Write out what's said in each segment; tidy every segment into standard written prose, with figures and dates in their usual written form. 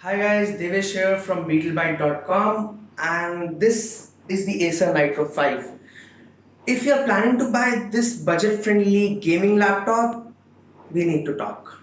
Hi guys, Devesh here from BeetleByte.com and this is the Acer Nitro 5. If you're planning to buy this budget-friendly gaming laptop, we need to talk.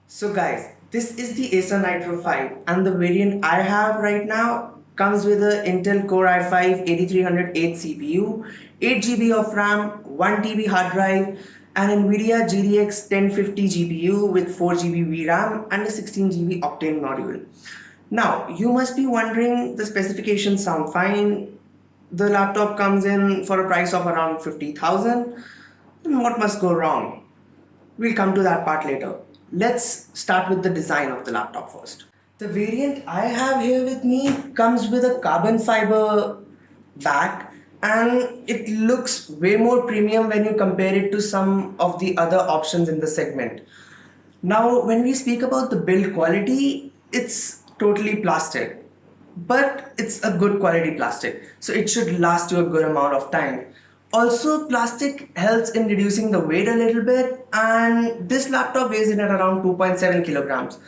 So guys, this is the Acer Nitro 5 and the variant I have right now comes with a Intel Core i5 8300H CPU, 8 GB of RAM, 1 TB hard drive, and Nvidia GTX 1050 GPU with 4 GB VRAM and a 16 GB Octane module. Now, you must be wondering, the specifications sound fine. The laptop comes in for a price of around 50,000. Then what must go wrong? We'll come to that part later. Let's start with the design of the laptop first. The variant I have here with me comes with a carbon fiber back and it looks way more premium when you compare it to some of the other options in the segment. Now, when we speak about the build quality, it's totally plastic, but it's a good quality plastic, so it should last you a good amount of time. Also, plastic helps in reducing the weight a little bit, and this laptop weighs in at around 2.7 kilograms.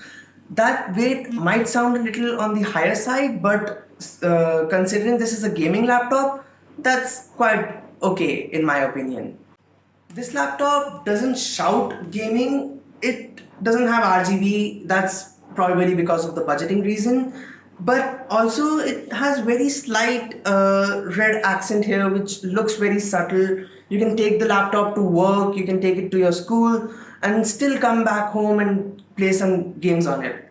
That weight might sound a little on the higher side, but considering this is a gaming laptop, that's quite okay in my opinion. This laptop doesn't shout gaming, it doesn't have RGB, that's probably because of the budgeting reason, but also it has very slight red accent here which looks very subtle. You can take the laptop to work, you can take it to your school and still come back home and play some games on it.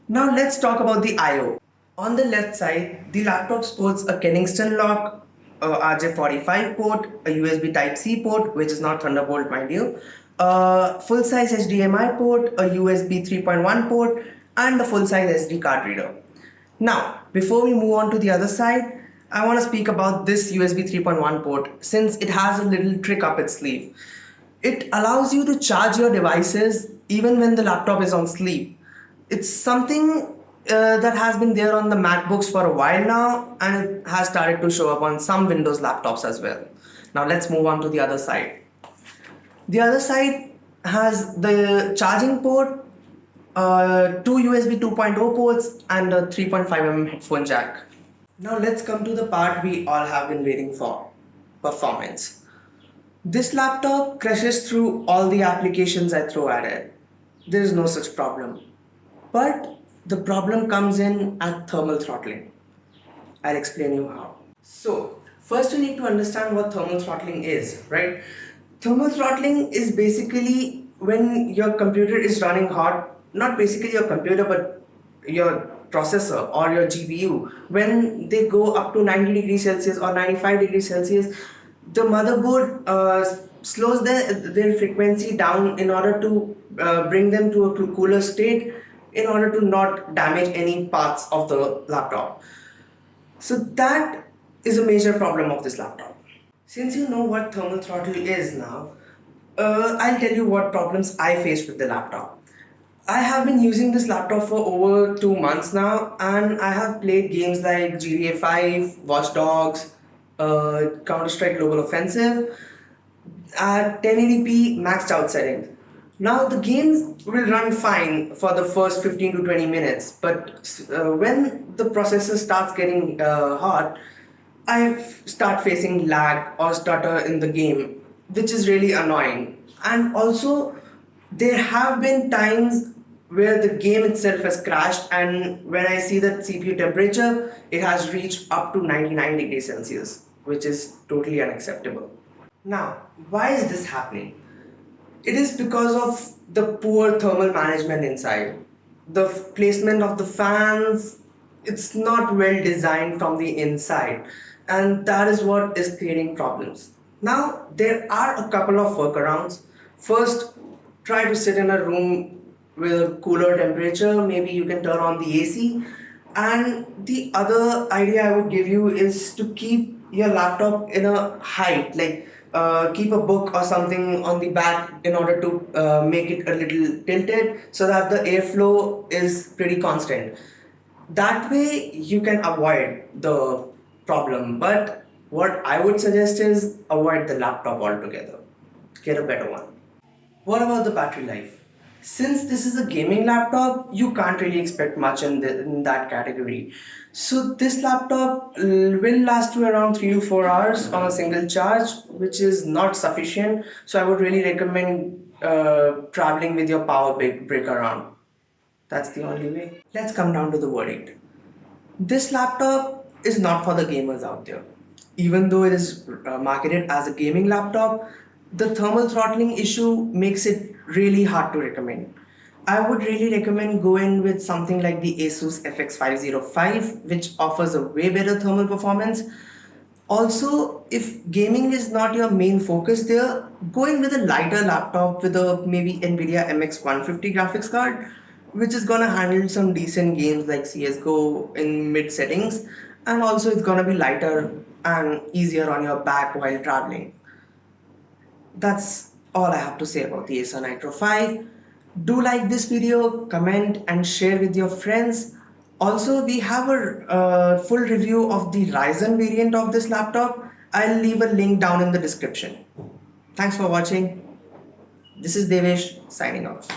Now let's talk about the I/O. On the left side, the laptop sports a Kingston lock, a RJ45 port, a USB Type-C port, which is not Thunderbolt mind you, a full-size HDMI port, a USB 3.1 port, and a full-size SD card reader. Now, before we move on to the other side, I want to speak about this USB 3.1 port since it has a little trick up its sleeve. It allows you to charge your devices even when the laptop is on sleep. It's something that has been there on the MacBooks for a while now, and it has started to show up on some Windows laptops as well. Now let's move on to the other side. The other side has the charging port, two USB 2.0 ports, and a 3.5 headphone jack. Now let's come to the part we all have been waiting for, performance. This laptop crashes through all the applications I throw at it. There is no such problem. But the problem comes in at thermal throttling. I'll explain you how. So, first you need to understand what thermal throttling is, right? Thermal throttling is basically when your computer is running hot, not basically your computer but your processor or your GPU, when they go up to 90 degrees Celsius or 95 degrees Celsius, the motherboard slows their frequency down in order to bring them to a cooler state in order to not damage any parts of the laptop. So that is a major problem of this laptop. Since you know what thermal throttle is now, I'll tell you what problems I faced with the laptop. I have been using this laptop for over 2 months now, and I have played games like GTA 5, Watch Dogs, Counter-Strike Global Offensive at 1080p maxed out settings. Now the games will run fine for the first 15 to 20 minutes, but when the processor starts getting hot, I start facing lag or stutter in the game, which is really annoying. And also, there have been times where the game itself has crashed, and when I see the CPU temperature, it has reached up to 99 degrees Celsius, which is totally unacceptable. Now, why is this happening? It is because of the poor thermal management inside. The placement of the fans, it's not well designed from the inside, and that is what is creating problems. Now, there are a couple of workarounds. First, try to sit in a room with a cooler temperature. Maybe you can turn on the AC. And the other idea I would give you is to keep your laptop in a height, like keep a book or something on the back in order to make it a little tilted so that the airflow is pretty constant. That way you can avoid the problem. But what I would suggest is avoid the laptop altogether. Get a better one. What about the battery life? Since this is a gaming laptop, you can't really expect much in that category. So this laptop will last you around 3 to 4 hours on a single charge, which is not sufficient. So I would really recommend traveling with your power brick around. That's the only way. Let's come down to the verdict. This laptop is not for the gamers out there. Even though it is marketed as a gaming laptop, the thermal throttling issue makes it really hard to recommend. I would really recommend going with something like the Asus FX505, which offers a way better thermal performance. Also, if gaming is not your main focus there, going with a lighter laptop with a maybe Nvidia MX150 graphics card, which is gonna handle some decent games like CSGO in mid settings, and also it's gonna be lighter and easier on your back while traveling. That's all I have to say about the Acer Nitro 5. Do like this video, comment and share with your friends. Also, we have a full review of the Ryzen variant of this laptop. I'll leave a link down in the description. Thanks for watching. This is Devesh signing off.